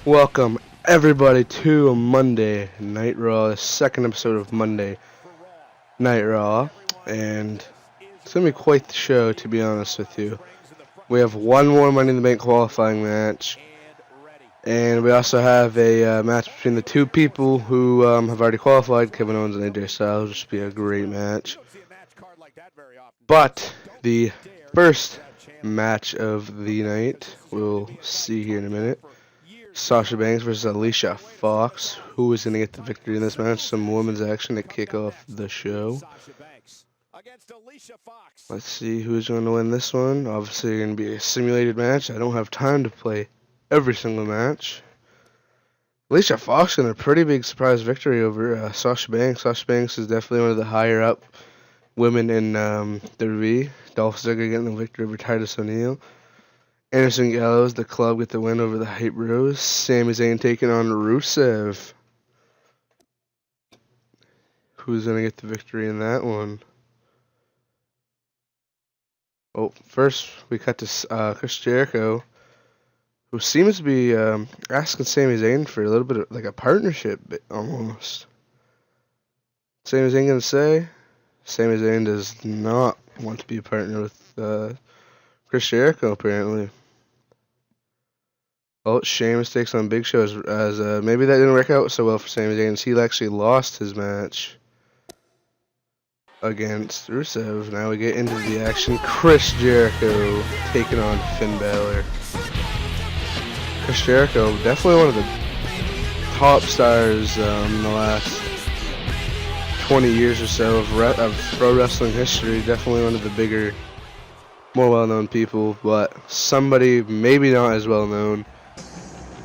Welcome everybody to a Monday Night Raw, the second episode of Monday Night Raw, and it's going to be quite the show, to be honest with you. We have one more Money in the Bank qualifying match, and we also have a match between the two people who have already qualified, Kevin Owens and AJ Styles, which will be a great match. But the first match of the night, we'll see here in a minute. Sasha Banks versus Alicia Fox. Who is going to get the victory in this match? Some women's action to kick off the show. Let's see who's going to win this one. Obviously, going to be a simulated match. I don't have time to play every single match. Alicia Fox got a pretty big surprise victory over Sasha Banks. Sasha Banks is definitely one of the higher up women in WWE. Dolph Ziggler getting the victory over Titus O'Neil. Anderson Gallows, the club, get the win over the Hype Bros. Sami Zayn taking on Rusev. Who's going to get the victory in that one? Oh, first we cut to Chris Jericho, who seems to be asking Sami Zayn for a little bit of like a partnership, almost. Sami Zayn going to say? Sami Zayn does not want to be a partner with Chris Jericho, apparently. Oh, Sheamus takes on Big Show as maybe that didn't work out so well for Sami Zayn. He actually lost his match against Rusev. Now we get into the action. Chris Jericho taking on Finn Balor. Chris Jericho, definitely one of the top stars in the last 20 years or so of pro wrestling history. Definitely one of the bigger, more well-known people, but somebody maybe not as well-known.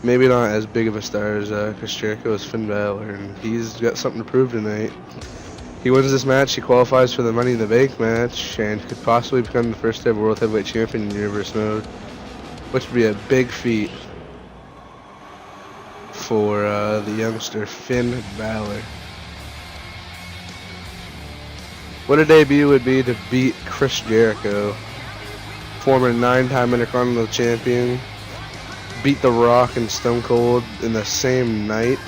Maybe not as big of a star as Chris Jericho as Finn Balor, and he's got something to prove tonight. He wins this match, he qualifies for the Money in the Bank match, and could possibly become the first ever World Heavyweight Champion in Universe Mode, which would be a big feat for the youngster Finn Balor. What a debut would be to beat Chris Jericho, former 9-time Intercontinental Champion, beat The Rock and Stone Cold in the same night.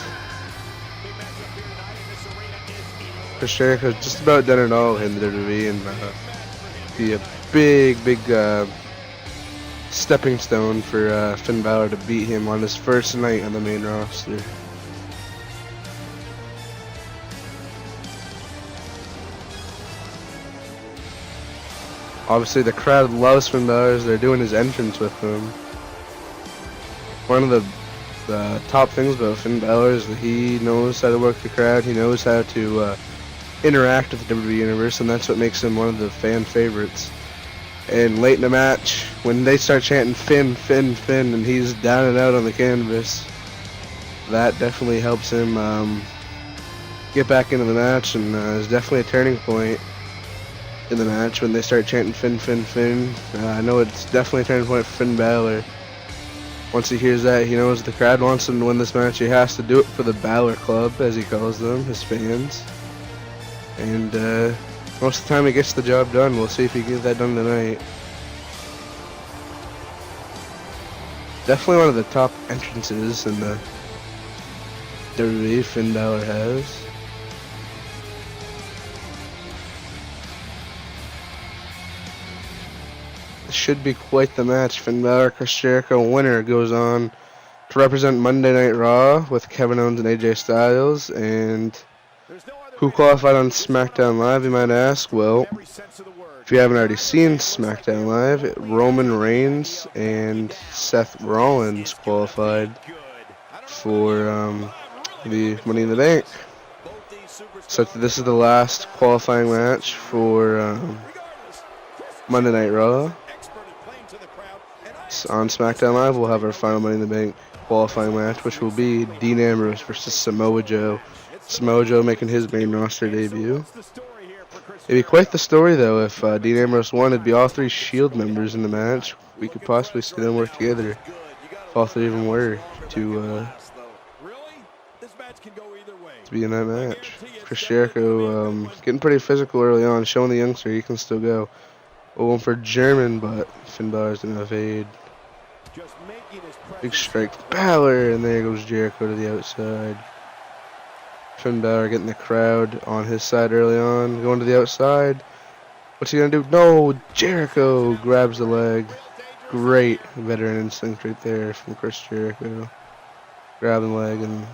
Chris Jericho's just about done it all in the WWE, and be a big stepping stone for Finn Balor to beat him on his first night on the main roster. Obviously, the crowd loves Finn Balor as they're doing his entrance with him. One of the top things about Finn Balor is that he knows how to work the crowd. He knows how to interact with the WWE Universe, and that's what makes him one of the fan favorites. And late in the match, when they start chanting Finn, Finn, Finn, and he's down and out on the canvas, that definitely helps him get back into the match, and is definitely a turning point in the match when they start chanting Finn, Finn, Finn. I know it's definitely a turning point for Finn Balor. Once he hears that, he knows the crowd wants him to win this match. He has to do it for the Balor Club, as he calls them, his fans. And most of the time he gets the job done. We'll see if he gets that done tonight. Definitely one of the top entrances in the WWE Finn Balor has. Should be quite the match. Finn Balor, Chris Jericho, winner goes on to represent Monday Night Raw with Kevin Owens and AJ Styles. And who qualified on SmackDown Live, you might ask? Well, if you haven't already seen SmackDown Live, Roman Reigns and Seth Rollins qualified for the Money in the Bank. So this is the last qualifying match for Monday Night Raw. On SmackDown Live, we'll have our final Money in the Bank qualifying match, which will be Dean Ambrose versus Samoa Joe. Samoa Joe making his main roster debut. It'd be quite the story, though, if Dean Ambrose won. It'd be all three Shield members in the match. We could possibly see them work together, if all three of them were to be in that match. Chris Jericho getting pretty physical early on, showing the youngster he can still go. Going for German, but Finn Balor's gonna evade. Big strike to Balor, and there goes Jericho to the outside. Finn Balor getting the crowd on his side early on, going to the outside. What's he gonna do? No, Jericho grabs the leg. Great veteran instinct right there from Chris Jericho. Grabbing the leg and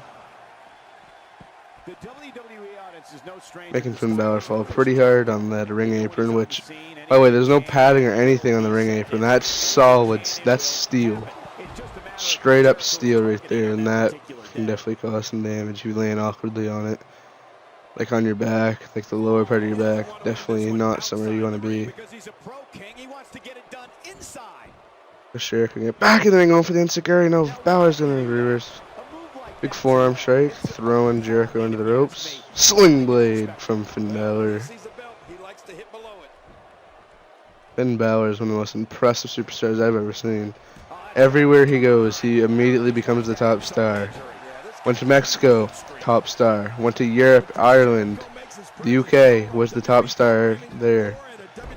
making Finn Balor fall pretty hard on that ring apron, which, by the way, there's no padding or anything on the ring apron. That's solid. That's steel. Straight up steel right there, and that can definitely cause some damage if you land awkwardly on it. Like on your back, like the lower part of your back. Definitely not somewhere you want to be. For sure, can get back in the ring, going for the insecurity. No, Balor's gonna reverse. Big forearm strike, throwing Jericho into the ropes. Sling blade from Finn Balor. Finn Balor is one of the most impressive superstars I've ever seen. Everywhere he goes, he immediately becomes the top star. Went to Mexico, top star. Went to Europe, Ireland, the UK, was the top star there.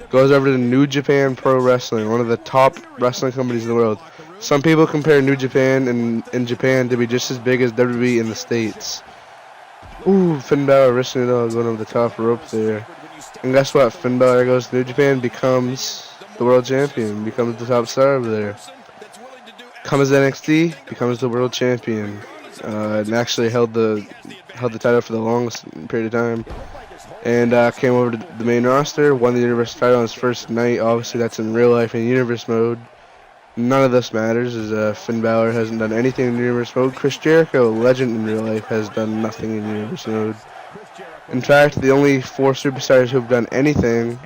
Goes over to New Japan Pro Wrestling, one of the top wrestling companies in the world. Some people compare New Japan in Japan to be just as big as WWE in the States. Ooh, Finn Balor risking it all, going over the top rope there. And guess what? Finn Balor goes to New Japan, becomes the world champion, becomes the top star over there. Comes to NXT, becomes the world champion, and actually held the title for the longest period of time. And came over to the main roster, won the Universal title on his first night. Obviously, that's in real life in Universe mode. None of this matters, as Finn Balor hasn't done anything in Universe mode. Chris Jericho, legend in real life, has done nothing in Universe mode. In fact, the only 4 superstars who've done anything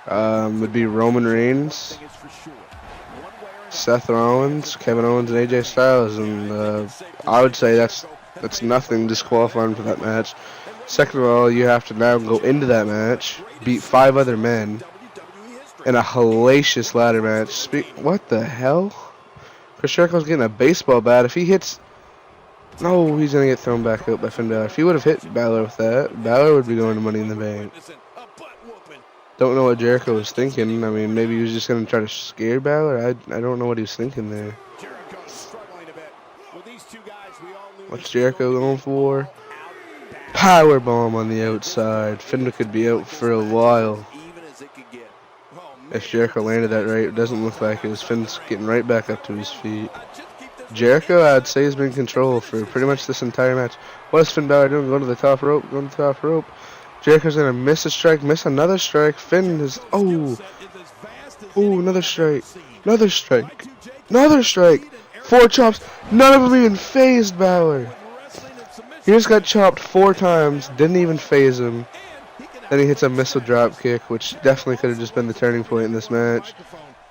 would be Roman Reigns, Seth Rollins, Kevin Owens, and AJ Styles, and I would say that's nothing disqualifying for that match. Second of all, you have to now go into that match, beat 5 other men in a hellacious ladder match. What the hell? Chris Jericho's getting a baseball bat. If he hits, no, he's gonna get thrown back out by Finn Balor. If he would have hit Balor with that, Balor would be going to Money in the Bank. Don't know what Jericho was thinking. I mean, maybe he was just going to try to scare Balor. I don't know what he was thinking there. What's Jericho going for? Powerbomb on the outside. Finn could be out for a while. If Jericho landed that right, it doesn't look like it. Finn's getting right back up to his feet. Jericho, I'd say, has been in control for pretty much this entire match. What is Finn Balor doing? Going to the top rope. Going to the top rope. Jericho's gonna miss a strike, miss another strike. Finn is another strike, another strike, another strike. 4 chops, none of them even phased Balor. He just got chopped 4 times, didn't even phase him. Then he hits a missile drop kick, which definitely could have just been the turning point in this match.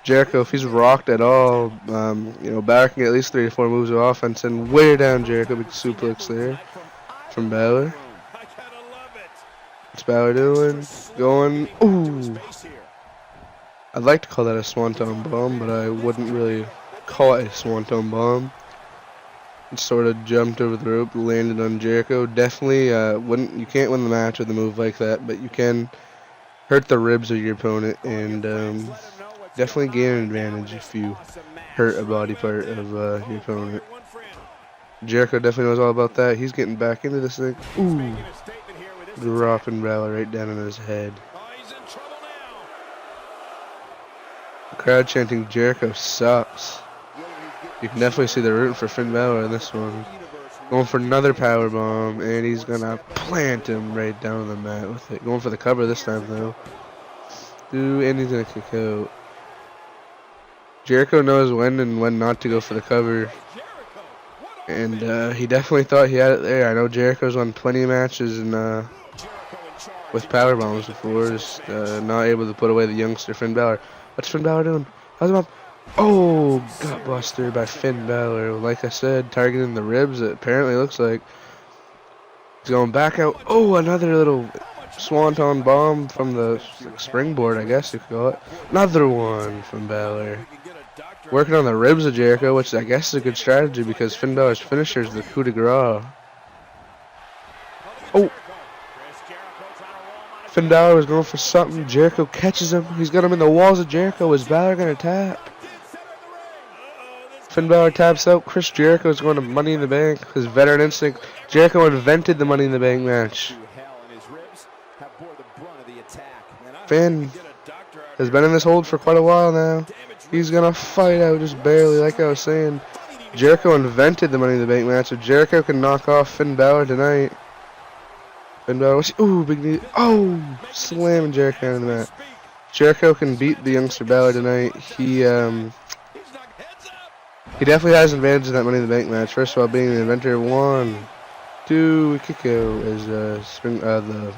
Jericho, if he's rocked at all, Balor can get at least 3 to 4 moves of offense, and wear down Jericho. Big suplex there from Balor. What's Balor doing? Going, ooh. I'd like to call that a swanton bomb, but I wouldn't really call it a swanton bomb. It sort of jumped over the rope, landed on Jericho. Definitely you can't win the match with a move like that, but you can hurt the ribs of your opponent and definitely gain an advantage if you hurt a body part of your opponent. Jericho definitely knows all about that. He's getting back into this thing. Ooh. Dropping Balor right down on his head. The crowd chanting Jericho sucks. You can definitely see they're rooting for Finn Balor in this one. Going for another powerbomb, and he's gonna plant him right down on the mat with it. Going for the cover this time though. And he's gonna kick out. Jericho knows when and when not to go for the cover. And he definitely thought he had it there. I know Jericho's won plenty of matches and with powerbombs before, just not able to put away the youngster Finn Balor. What's Finn Balor doing? How's him up? Oh, gutbuster by Finn Balor. Like I said, targeting the ribs, it apparently looks like. He's going back out. Oh, another little swanton bomb from the springboard, I guess you could call it. Another one from Balor. Working on the ribs of Jericho, which I guess is a good strategy because Finn Balor's finisher is the coup de grace. Oh. Finn Balor was going for something. Jericho catches him. He's got him in the walls of Jericho. Is Balor going to tap? Finn Balor taps out. Chris Jericho is going to Money in the Bank. His veteran instinct. Jericho invented the Money in the Bank match. Finn has been in this hold for quite a while now. He's going to fight out just barely, like I was saying. Jericho invented the Money in the Bank match. If Jericho can knock off Finn Balor tonight. Finn Balor, ooh, big knee. Oh, slamming Jericho into the mat. Jericho can beat the youngster Balor tonight. He definitely has an advantage in that Money in the Bank match. First of all, being the inventor. 1, 2, kick out as the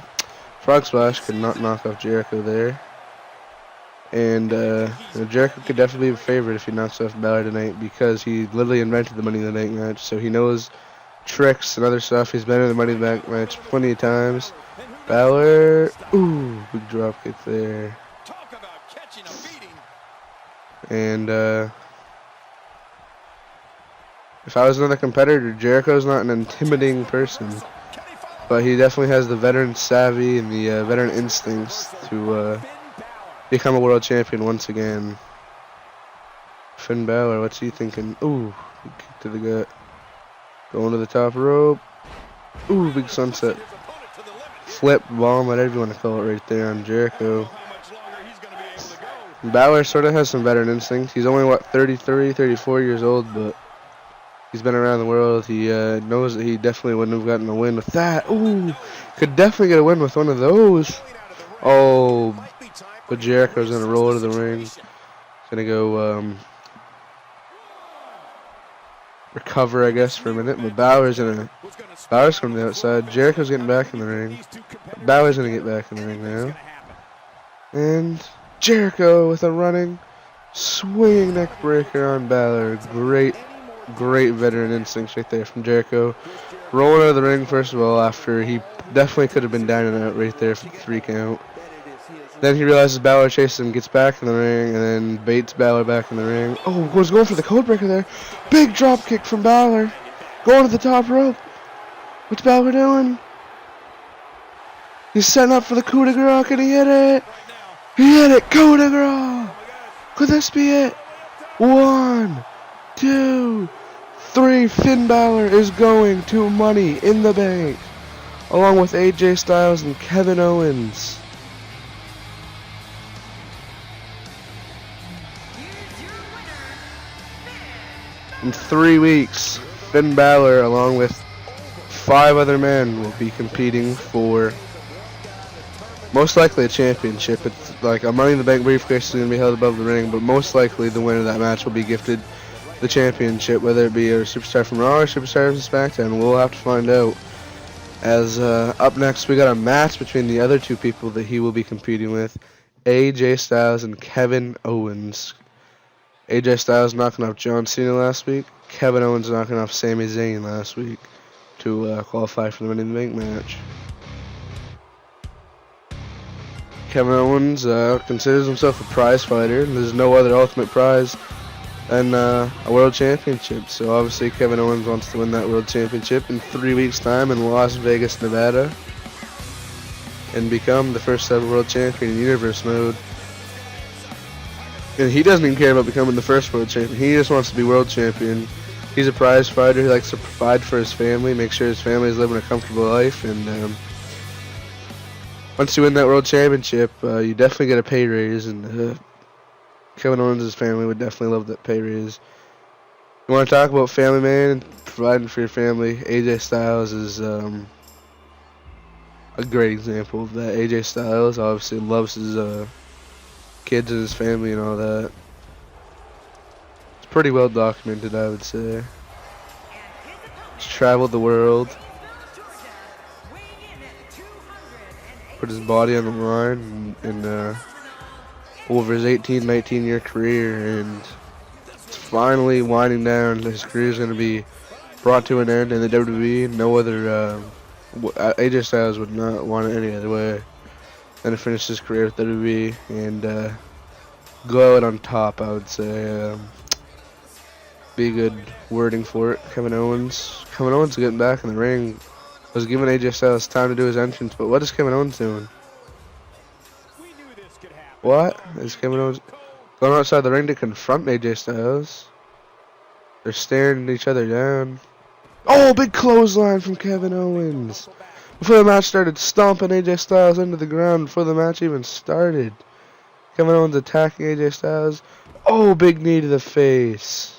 Frog Splash could not knock off Jericho there. And Jericho could definitely be a favorite if he knocks off Balor tonight because he literally invented the Money in the Bank match. So he knows tricks and other stuff. He's been in the Money in the Bank match plenty of times. Balor, ooh, big drop kick there. And if I was another competitor, Jericho's not an intimidating person, but he definitely has the veteran savvy and the veteran instincts to become a world champion once again. Finn Balor, what's he thinking? Ooh, big kick to the gut. Going to the top rope. Ooh, big sunset. Flip bomb, whatever you want to call it right there on Jericho. Balor sort of has some veteran instincts. He's only, what, 33, 34 years old, but he's been around the world. He knows that he definitely wouldn't have gotten a win with that. Ooh, could definitely get a win with one of those. Oh, but Jericho's going to roll to the ring. He's going to go recover, I guess, for a minute. But Balor's from the outside. Jericho's getting back in the ring. Balor's going to get back in the ring now. And Jericho with a running, swinging neck breaker on Balor. Great veteran instincts right there from Jericho. Rolling out of the ring, first of all, after he definitely could have been down and out right there for the 3 count. Then he realizes Balor chases him, gets back in the ring, and then baits Balor back in the ring. Oh, was going for the code breaker there. Big drop kick from Balor. Going to the top rope. What's Balor doing? He's setting up for the coup de grace, and he hit it. He hit it. Coup de grace. Could this be it? 1, 2, 3. Finn Balor is going to Money in the Bank, along with AJ Styles and Kevin Owens. In 3 weeks, Finn Balor, along with 5 other men, will be competing for most likely a championship. It's like a Money in the Bank briefcase is going to be held above the ring, but most likely the winner of that match will be gifted the championship, whether it be a superstar from Raw or superstar from SmackDown. We'll have to find out. As up next, we got a match between the other 2 people that he will be competing with, AJ Styles and Kevin Owens. AJ Styles knocking off John Cena last week. Kevin Owens knocking off Sami Zayn last week to qualify for the Money in the Bank match. Kevin Owens considers himself a prize fighter, and there's no other ultimate prize than a world championship. So obviously Kevin Owens wants to win that world championship in 3 weeks' time in Las Vegas, Nevada, and become the first ever world champion in Universe mode. And he doesn't even care about becoming the first world champion. He just wants to be world champion. He's a prize fighter. He likes to provide for his family, make sure his family is living a comfortable life. And once you win that world championship, you definitely get a pay raise. And Kevin Owens' family would definitely love that pay raise. You want to talk about family man and providing for your family? AJ Styles is a great example of that. AJ Styles obviously loves his kids and his family and all that. It's pretty well documented, I would say. He's traveled the world, put his body on the line in over his 19 year career, and it's finally winding down. His career is going to be brought to an end in the WWE. No other AJ Styles would not want it any other way than to finish his career with WWE and go out on top, I would say. Be good wording for it. Kevin Owens getting back in the ring. Was giving AJ Styles time to do his entrance, but what is Kevin Owens doing? What? Is Kevin Owens going outside the ring to confront AJ Styles? They're staring each other down. Oh, big clothesline from Kevin Owens. Before the match started, stomping AJ Styles into the ground before the match even started. Kevin Owens attacking AJ Styles. Oh, big knee to the face.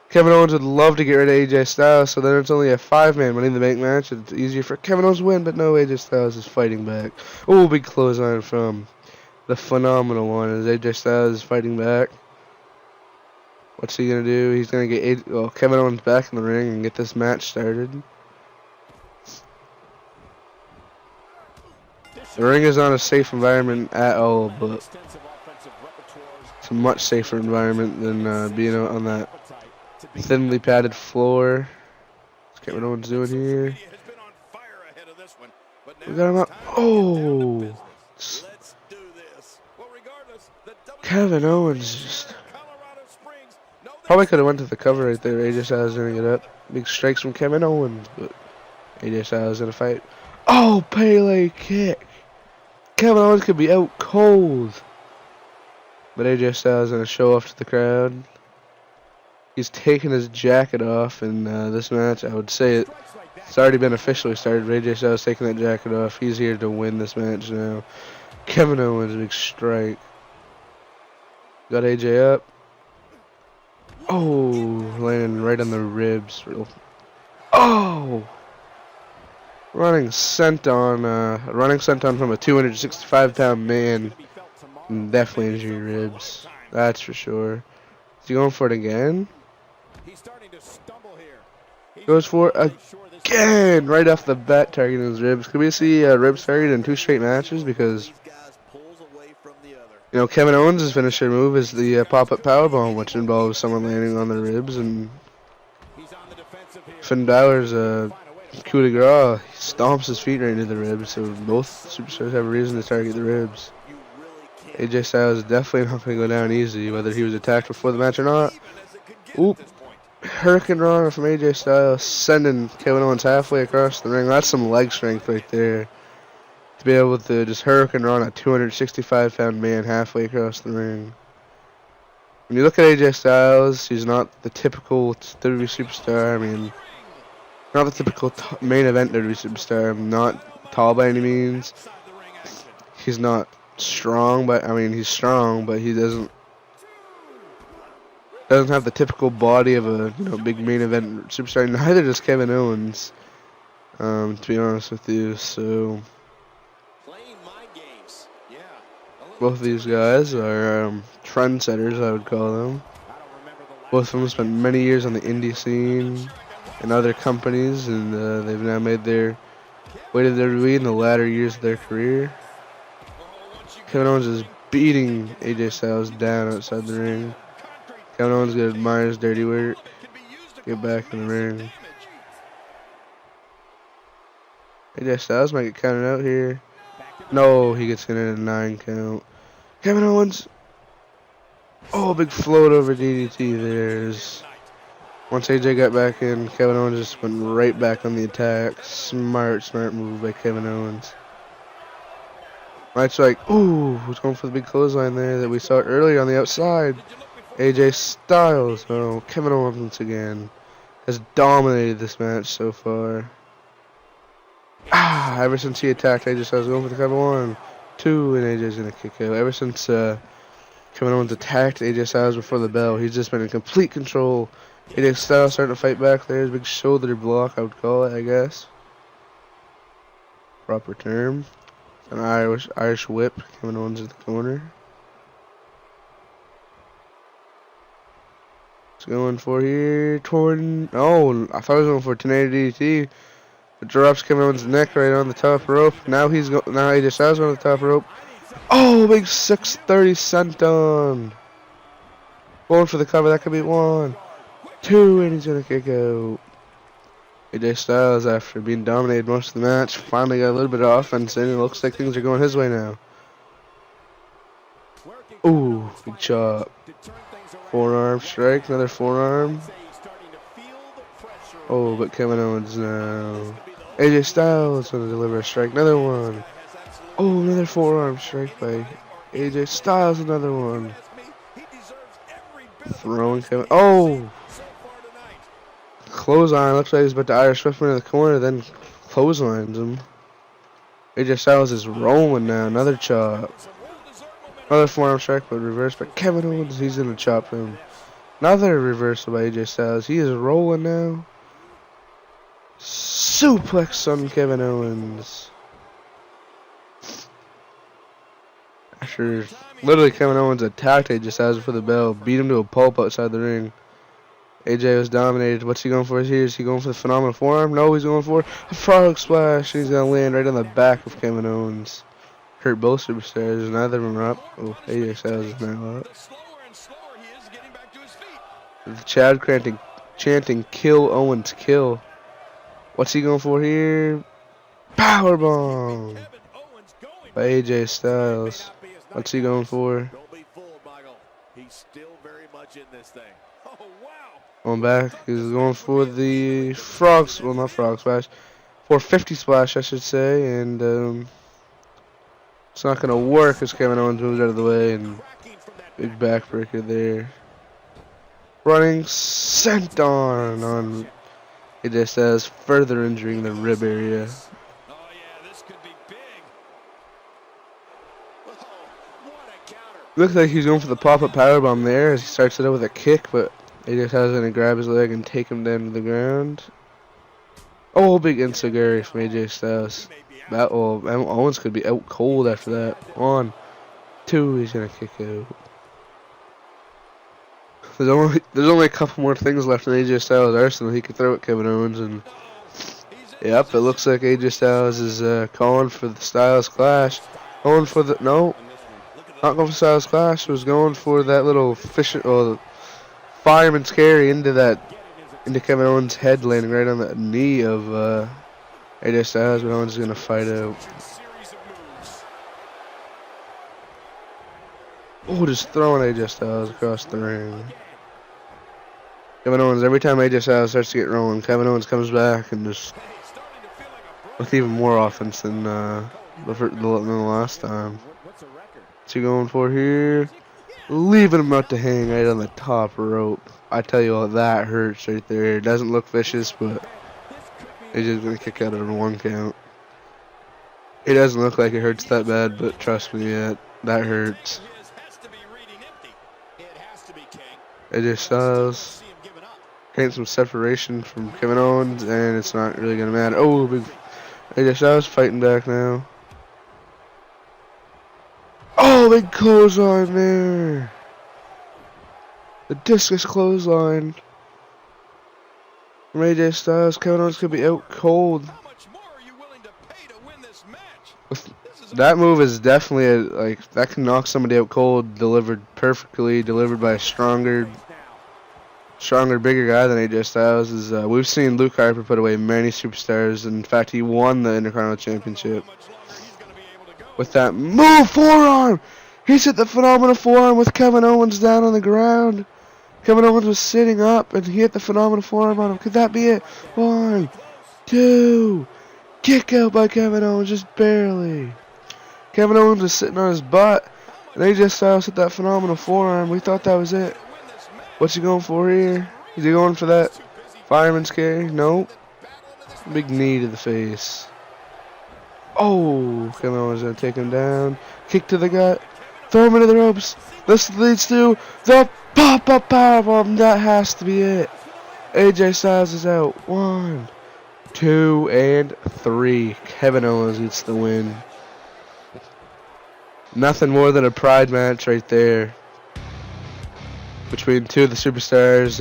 Kevin Owens would love to get rid of AJ Styles, so then it's only a 5-man Money in the Bank match. It's easier for Kevin Owens to win, but no, AJ Styles is fighting back. Oh, big clothesline from the phenomenal one as AJ Styles is fighting back. What's he gonna do? He's gonna get Kevin Owens back in the ring and get this match started. The ring is not a safe environment at all, but it's a much safer environment than being out on that thinly padded floor. Let's get what Owens doing here. We got him up. Oh! Kevin Owens just probably could have went to the cover right there. AJ Styles gonna get up. Big strikes from Kevin Owens, but AJ Styles gonna fight. Oh, Pele kick. Kevin Owens could be out cold, but AJ Styles gonna show off to the crowd. He's taking his jacket off in this match. I would say it's already been officially started. AJ Styles taking that jacket off. He's here to win this match now. Kevin Owens, big strike. Got AJ up. Oh, landing right on the ribs. Oh! Running senton from a 265-pound man. Definitely injured ribs. That's for sure. Is he going for it again? Goes for it again! Right off the bat, targeting his ribs. Could we see ribs targeted in 2 straight matches? Because, you know, Kevin Owens' finisher move is the pop-up powerbomb, which involves someone landing on the ribs, and Finn Balor's coup de grace, he stomps his feet right into the ribs, so both superstars have a reason to target the ribs. AJ Styles is definitely not going to go down easy, whether he was attacked before the match or not. Oop. Hurricane Runner from AJ Styles, sending Kevin Owens halfway across the ring. That's some leg strength right there. To be able to just Hurricane Run a 265-pound man halfway across the ring. When you look at AJ Styles, he's not the typical WWE superstar. I mean, not the typical main event WWE superstar. I'm not tall by any means. He's not strong, but I mean he's strong, but he doesn't have the typical body of a big main event superstar. Neither does Kevin Owens, to be honest with you. So both of these guys are trendsetters, I would call them. Both of them spent many years on the indie scene and other companies, and they've now made their way to WWE in the latter years of their career. Kevin Owens is beating AJ Styles down outside the ring. Kevin Owens gonna admire his dirty work. Get back in the ring. AJ Styles might get counted out here. No, he gets in at a 9 count. Kevin Owens. Oh, big float over DDT. There's. Once AJ got back in, Kevin Owens just went right back on the attack. Smart move by Kevin Owens. Right strike. Ooh, was going for the big clothesline there that we saw earlier on the outside. AJ Styles. Oh, Kevin Owens once again has dominated this match so far. Ever since he attacked AJ Styles, going for the cover 1, 2, and AJ's gonna kick out. Ever since Kevin Owens attacked AJ Styles before the bell, he's just been in complete control. AJ Styles starting to fight back there. Big shoulder block, I would call it, I guess. Proper term. An Irish whip. Kevin Owens in the corner. What's going for here? Oh, I thought he was going for a 1080 DDT. It drops Kevin Owens' neck right on the top rope. Now AJ Styles on the top rope. Oh, big 630 senton. Going for the cover. That could be 1, 2, and he's gonna kick out. AJ Styles, after being dominated most of the match, finally got a little bit of offense in. It looks like things are going his way now. Ooh, big chop. Forearm strike, another forearm. Oh, but Kevin Owens now. AJ Styles gonna deliver a strike, another one. Oh, another forearm strike by AJ Styles, another one. Throwing Kevin. Oh! clothesline. Looks like he's about to Irish whip him in the corner, then clotheslines him. AJ Styles is rolling now. Another chop. Another forearm strike, but reversed by Kevin Owens. He's gonna chop him. Another reversal by AJ Styles. He is rolling now. Suplex on Kevin Owens. After literally Kevin Owens attacked AJ Styles for the bell, beat him to a pulp outside the ring. AJ was dominated. What's he going for here? Is he going for the phenomenal forearm? No, he's going for a frog splash. He's going to land right on the back of Kevin Owens. Hurt both superstars. Neither of them are up. Oh, AJ Styles is now up. The Chad chanting, kill Owens, kill. What's he going for here? Powerbomb by AJ Styles. What's he going for? He's still very much in this thing. Oh, wow. On back, he's going for the frogs, well not frog splash, 450 splash I should say, and it's not gonna work as Kevin Owens moves out of the way, and big backbreaker there. Running senton on AJ Styles, further injuring the rib area. Oh, yeah, this could be big. Oh, what a counter. Looks like he's going for the pop-up powerbomb there as he starts it out with a kick, but AJ Styles is going to grab his leg and take him down to the ground. Oh, big enziguri from AJ Styles. Owens could be out cold after that. 1, 2, he's going to kick out. There's only a couple more things left in AJ Styles' arsenal he could throw at Kevin Owens, and yep, it looks like AJ Styles is calling for the Styles Clash. Going for the not going for Styles Clash. Was going for that little fireman's carry into Kevin Owens' head, landing right on the knee of AJ Styles, but Owens is gonna fight out. Oh, just throwing AJ Styles across the ring. Kevin Owens, every time AJ Styles starts to get rolling, Kevin Owens comes back and just with even more offense than the last time. What's he going for here? Leaving him out to hang right on the top rope. I tell you what, that hurts right there. It doesn't look vicious, but AJ's gonna kick out of a 1 count. It doesn't look like it hurts that bad, but trust me, that hurts. AJ Styles getting some separation from Kevin Owens, and it's not really gonna matter. Oh, big AJ Styles fighting back now. Oh, big clothesline there. The discus clothesline from AJ Styles. Kevin Owens could be out cold. That move is definitely that can knock somebody out cold. Delivered perfectly. Delivered by a stronger, bigger guy than AJ Styles. We've seen Luke Harper put away many superstars. In fact, he won the Intercontinental Championship with that move forearm. He's hit the phenomenal forearm with Kevin Owens down on the ground. Kevin Owens was sitting up, and he hit the phenomenal forearm on him. Could that be it? 1, 2, kick out by Kevin Owens, just barely. Kevin Owens was sitting on his butt, and AJ Styles hit that phenomenal forearm. We thought that was it. What's he going for here? Is he going for that fireman's carry? Nope. Big knee to the face. Oh, Kevin Owens gonna take him down. Kick to the gut. Throw him into the ropes. This leads to the pop-up powerbomb. That has to be it. AJ Styles is out. 1, 2, and 3. Kevin Owens gets the win. Nothing more than a pride match right there between two of the superstars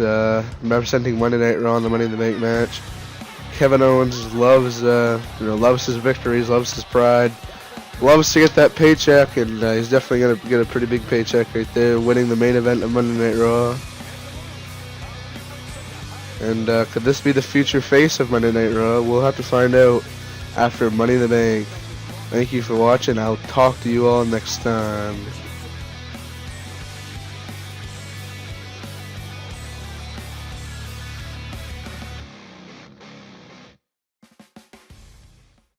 representing Monday Night Raw in the Money in the Bank match. Kevin Owens loves his victories, loves his pride, loves to get that paycheck, and he's definitely gonna get a pretty big paycheck right there, winning the main event of Monday Night Raw. And could this be the future face of Monday Night Raw? We'll have to find out after Money in the Bank. Thank you for watching. I'll talk to you all next time.